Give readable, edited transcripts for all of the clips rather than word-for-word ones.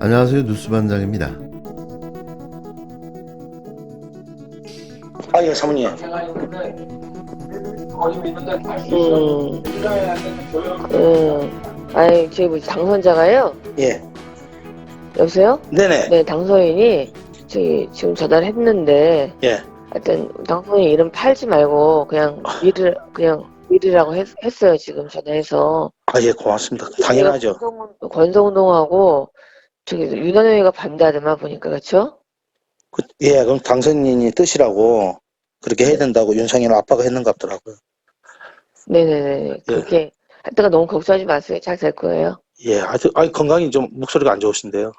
안녕하세요. 뉴스반장입니다. 예, 사모님. 아니, 저기 뭐지, 당선자가요? 예. 여보세요? 네네. 네, 당선인이 저기 지금 전화를 했는데, 예. 하여튼 당선인 이름 팔지 말고 그냥 미르라고 했어요, 지금 전화해서. 예, 고맙습니다. 당연하죠. 권성동하고 저기 윤한영이가 반대하더만 보니까, 그렇죠? 예, 그럼 당선인이 뜻이라고 그렇게 해야 된다고 윤상현 아빠가 했는 것 같더라고요. 네네네. 그렇게 하여튼 너무 걱정하지 마세요. 잘 될 거예요. 예, 건강이 좀 목소리가 안 좋으신데요.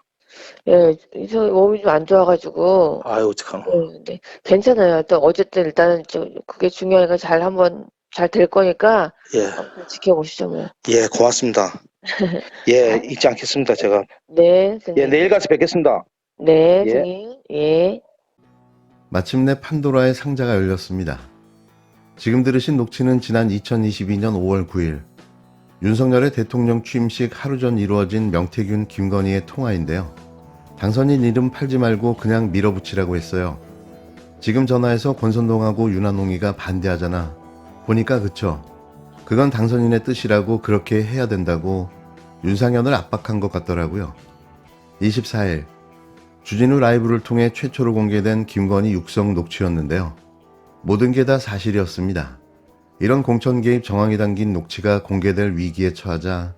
예, 저 몸이 좀 안 좋아가지고. 어떡하노. 네, 괜찮아요. 또 어쨌든 일단은 좀 그게 중요하니까 잘 될 거니까 예. 한번 지켜보시죠 뭐. 예, 고맙습니다. 예, 잊지 않겠습니다, 제가. 네, 선생님. 예, 내일 가서 뵙겠습니다. 네, 예. 선생님. 예. 마침내 판도라의 상자가 열렸습니다. 지금 들으신 녹취는 지난 2022년 5월 9일 윤석열의 대통령 취임식 하루 전 이루어진 명태균, 김건희의 통화인데요. 당선인 이름 팔지 말고 그냥 밀어붙이라고 했어요. 지금 전화해서 권선동하고 윤한홍이가 반대하잖아. 보니까 그쵸? 그건 당선인의 뜻이라고 그렇게 해야 된다고 윤상현을 압박한 것 같더라고요. 24일 주진우 라이브를 통해 최초로 공개된 김건희 육성 녹취였는데요. 모든 게 다 사실이었습니다. 이런 공천 개입 정황이 담긴 녹취가 공개될 위기에 처하자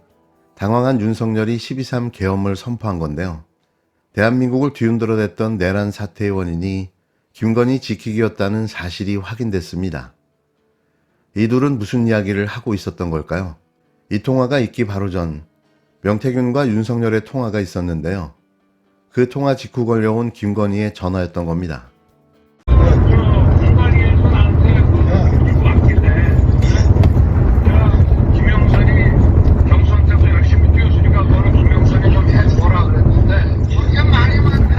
당황한 윤석열이 12.3 계엄을 선포한 건데요. 대한민국을 뒤흔들어댔던 내란 사태의 원인이 김건희 지키기였다는 사실이 확인됐습니다. 이 둘은 무슨 이야기를 하고 있었던 걸까요? 이 통화가 있기 바로 전 명태균과 윤석열의 통화가 있었는데요. 그 통화 직후 걸려온 김건희의 전화였던 겁니다. 김영선이 경선 때도 열심히 뛰었으니까 너는 김영선이 좀 해줘라 그랬는데 이게 말이 많네.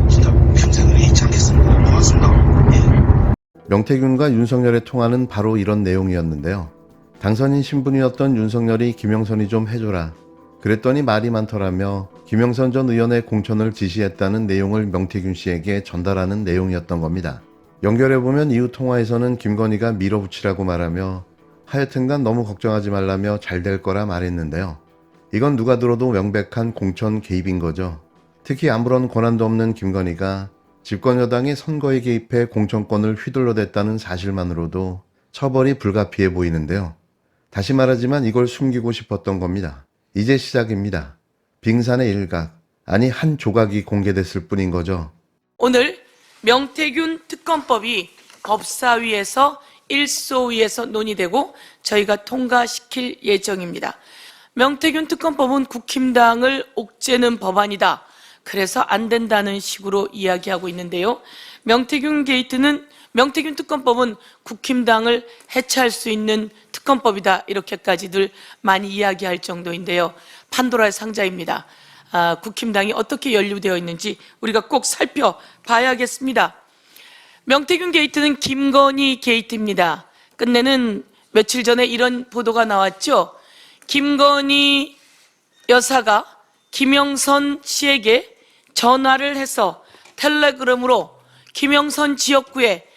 진짜 평생을 잊지 않겠습니다. 고맙습니다. 예. 명태균과 윤석열의 통화는 바로 이런 내용이었는데요. 당선인 신분이었던 윤석열이 김영선이 좀 해줘라. 그랬더니 말이 많더라며 김영선 전 의원의 공천을 지시했다는 내용을 명태균 씨에게 전달하는 내용이었던 겁니다. 연결해보면 이후 통화에서는 김건희가 밀어붙이라고 말하며 하여튼간 너무 걱정하지 말라며 잘 될 거라 말했는데요. 이건 누가 들어도 명백한 공천 개입인 거죠. 특히 아무런 권한도 없는 김건희가 집권 여당이 선거에 개입해 공천권을 휘둘러댔다는 사실만으로도 처벌이 불가피해 보이는데요. 다시 말하지만 이걸 숨기고 싶었던 겁니다. 이제 시작입니다. 빙산의 일각, 아니 한 조각이 공개됐을 뿐인 거죠. 오늘 명태균 특검법이 법사위에서 일소위에서 논의되고 저희가 통과시킬 예정입니다. 명태균 특검법은 국힘당을 옥죄는 법안이다. 그래서 안 된다는 식으로 이야기하고 있는데요. 명태균 특검법은 국힘당을 해체할 수 있는 특검법이다. 이렇게까지들 많이 이야기할 정도인데요. 판도라의 상자입니다. 국힘당이 어떻게 연루되어 있는지 우리가 꼭 살펴봐야겠습니다. 명태균 게이트는 김건희 게이트입니다. 끝내는 며칠 전에 이런 보도가 나왔죠. 김건희 여사가 김영선 씨에게 전화를 해서 텔레그램으로 김영선 지역구에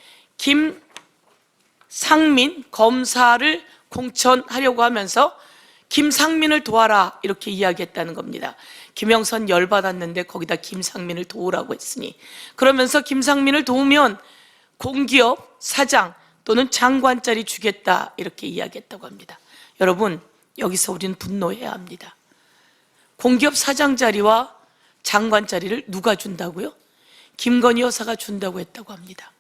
김상민 검사를 공천하려고 하면서 김상민을 도와라 이렇게 이야기했다는 겁니다. 김영선 열받았는데 거기다 김상민을 도우라고 했으니 그러면서 김상민을 도우면 공기업 사장 또는 장관짜리 주겠다 이렇게 이야기했다고 합니다. 여러분 여기서 우리는 분노해야 합니다. 공기업 사장 자리와 장관 자리를 누가 준다고요? 김건희 여사가 준다고 했다고 합니다.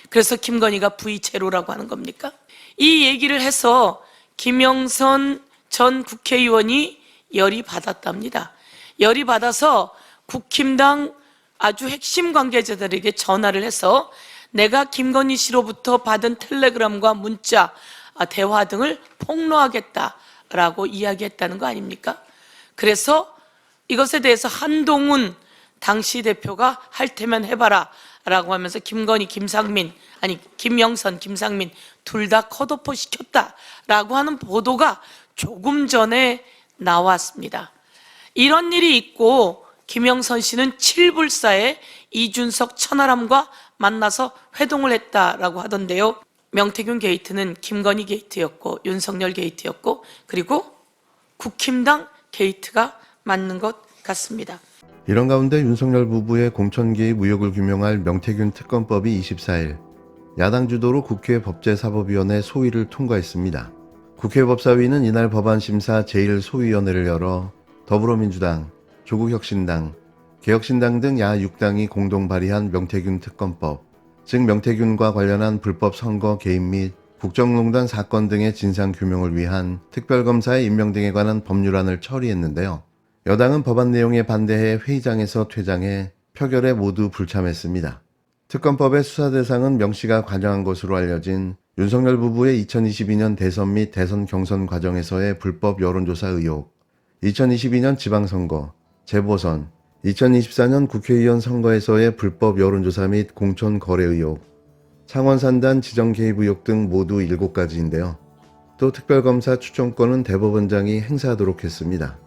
그래서 김건희가 V0라고 하는 겁니까? 이 얘기를 해서 김영선 전 국회의원이 열이 받았답니다. 열이 받아서 국힘당 아주 핵심 관계자들에게 전화를 해서 내가 김건희 씨로부터 받은 텔레그램과 문자, 대화 등을 폭로하겠다라고 이야기했다는 거 아닙니까? 그래서 이것에 대해서 한동훈 당시 대표가 할 테면 해봐라 라고 하면서 김건희, 김영선, 김상민 둘 다 컷오프 시켰다라고 하는 보도가 조금 전에 나왔습니다. 이런 일이 있고 김영선 씨는 7불사에 이준석 천하람과 만나서 회동을 했다라고 하던데요. 명태균 게이트는 김건희 게이트였고 윤석열 게이트였고 그리고 국힘당 게이트가 맞는 것 같습니다. 이런 가운데 윤석열 부부의 공천 개입 의혹을 규명할 명태균 특검법이 24일 야당 주도로 국회 법제사법위원회 소위를 통과했습니다. 국회 법사위는 이날 법안 심사 제1소위원회를 열어 더불어민주당, 조국혁신당, 개혁신당 등 야 6당이 공동 발의한 명태균 특검법, 즉 명태균과 관련한 불법 선거 개입 및 국정농단 사건 등의 진상규명을 위한 특별검사의 임명 등에 관한 법률안을 처리했는데요. 여당은 법안 내용에 반대해 회의장에서 퇴장해 표결에 모두 불참했습니다. 특검법의 수사 대상은 명 씨가 관여한 것으로 알려진 윤석열 부부의 2022년 대선 및 대선 경선 과정에서의 불법 여론조사 의혹, 2022년 지방선거, 재보선, 2024년 국회의원 선거에서의 불법 여론조사 및 공천 거래 의혹, 창원산단 지정 개입 의혹 등 모두 7가지인데요. 또 특별검사 추천권은 대법원장이 행사하도록 했습니다.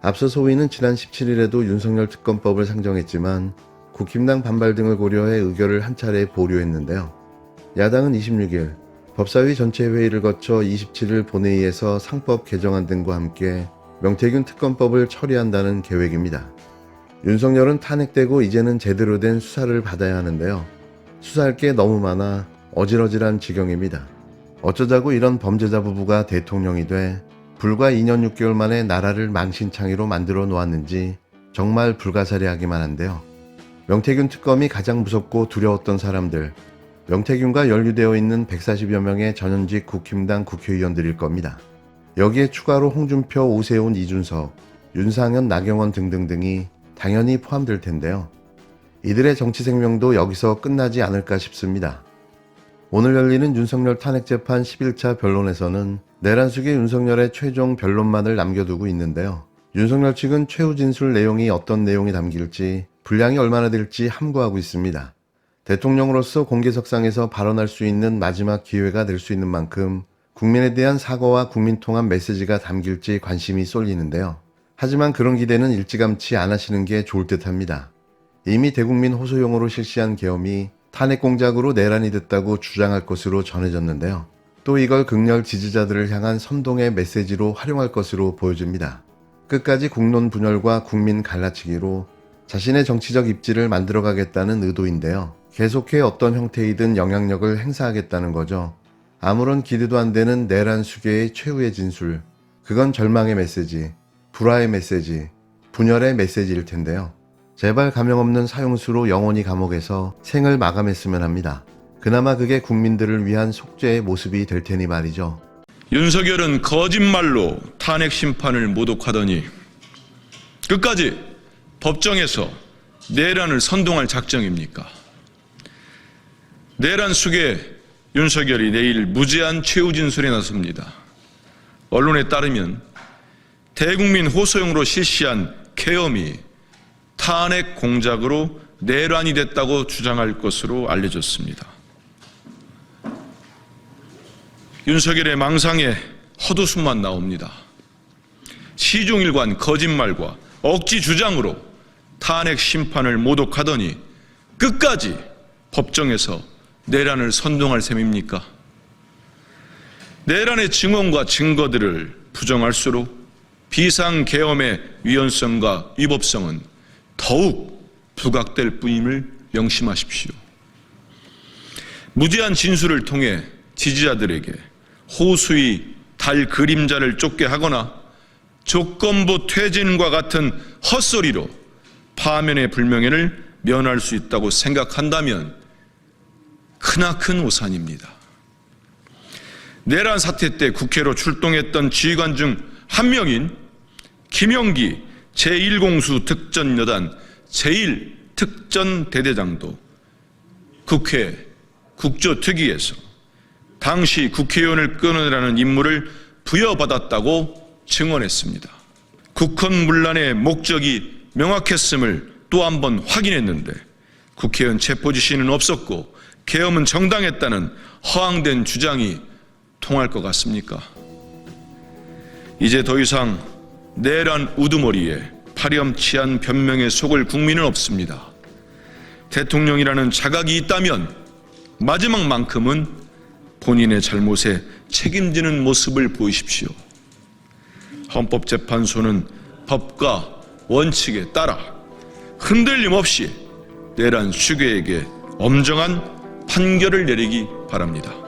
앞서 소위는 지난 17일에도 윤석열 특검법을 상정했지만 국힘당 반발 등을 고려해 의결을 한 차례 보류했는데요. 야당은 26일 법사위 전체 회의를 거쳐 27일 본회의에서 상법 개정안 등과 함께 명태균 특검법을 처리한다는 계획입니다. 윤석열은 탄핵되고 이제는 제대로 된 수사를 받아야 하는데요. 수사할 게 너무 많아 어질어질한 지경입니다. 어쩌자고 이런 범죄자 부부가 대통령이 돼 불과 2년 6개월 만에 나라를 만신창이로 만들어 놓았는지 정말 불가사리하기만 한데요. 명태균 특검이 가장 무섭고 두려웠던 사람들, 명태균과 연루되어 있는 140여 명의 전현직 국힘당 국회의원들일 겁니다. 여기에 추가로 홍준표, 오세훈, 이준석, 윤상현, 나경원 등등등이 당연히 포함될 텐데요. 이들의 정치 생명도 여기서 끝나지 않을까 싶습니다. 오늘 열리는 윤석열 탄핵재판 11차 변론에서는 내란숙의 윤석열의 최종 변론만을 남겨두고 있는데요. 윤석열 측은 최후 진술 내용이 어떤 내용이 담길지, 분량이 얼마나 될지 함구하고 있습니다. 대통령으로서 공개석상에서 발언할 수 있는 마지막 기회가 될 수 있는 만큼 국민에 대한 사과와 국민 통합 메시지가 담길지 관심이 쏠리는데요. 하지만 그런 기대는 일찌감치 안 하시는 게 좋을 듯합니다. 이미 대국민 호소용으로 실시한 계엄이 탄핵 공작으로 내란이 됐다고 주장할 것으로 전해졌는데요. 또 이걸 극렬 지지자들을 향한 선동의 메시지로 활용할 것으로 보여집니다. 끝까지 국론 분열과 국민 갈라치기로 자신의 정치적 입지를 만들어가겠다는 의도인데요. 계속해 어떤 형태이든 영향력을 행사하겠다는 거죠. 아무런 기대도 안 되는 내란 수계의 최후의 진술, 그건 절망의 메시지, 불화의 메시지, 분열의 메시지일 텐데요. 제발 가명 없는 사형수로 영원히 감옥에서 생을 마감했으면 합니다. 그나마 그게 국민들을 위한 속죄의 모습이 될 테니 말이죠. 윤석열은 거짓말로 탄핵 심판을 모독하더니 끝까지 법정에서 내란을 선동할 작정입니까? 내란 속에 윤석열이 내일 무제한 최후 진술에 나섭니다. 언론에 따르면 대국민 호소용으로 실시한 계엄이 탄핵 공작으로 내란이 됐다고 주장할 것으로 알려졌습니다. 윤석열의 망상에 헛웃음만 나옵니다. 시종일관 거짓말과 억지 주장으로 탄핵 심판을 모독하더니 끝까지 법정에서 내란을 선동할 셈입니까? 내란의 증언과 증거들을 부정할수록 비상계엄의 위헌성과 위법성은 더욱 부각될 뿐임을 명심하십시오. 무제한 진술을 통해 지지자들에게 호수의 달 그림자를 쫓게 하거나 조건부 퇴진과 같은 헛소리로 파면의 불명예를 면할 수 있다고 생각한다면 크나큰 오산입니다. 내란 사태 때 국회로 출동했던 지휘관 중 한 명인 김영기 제1공수 특전여단 제1특전대대장도 국회 국조특위에서 당시 국회의원을 끊어내라는 임무를 부여받았다고 증언했습니다. 국헌문란의 목적이 명확했음을 또 한 번 확인했는데 국회의원 체포 지시는 없었고 계엄은 정당했다는 허황된 주장이 통할 것 같습니까? 이제 더 이상 내란 우두머리에 파렴치한 변명에 속을 국민은 없습니다. 대통령이라는 자각이 있다면 마지막만큼은 본인의 잘못에 책임지는 모습을 보이십시오. 헌법재판소는 법과 원칙에 따라 흔들림 없이 내란 수괴에게 엄정한 판결을 내리기 바랍니다.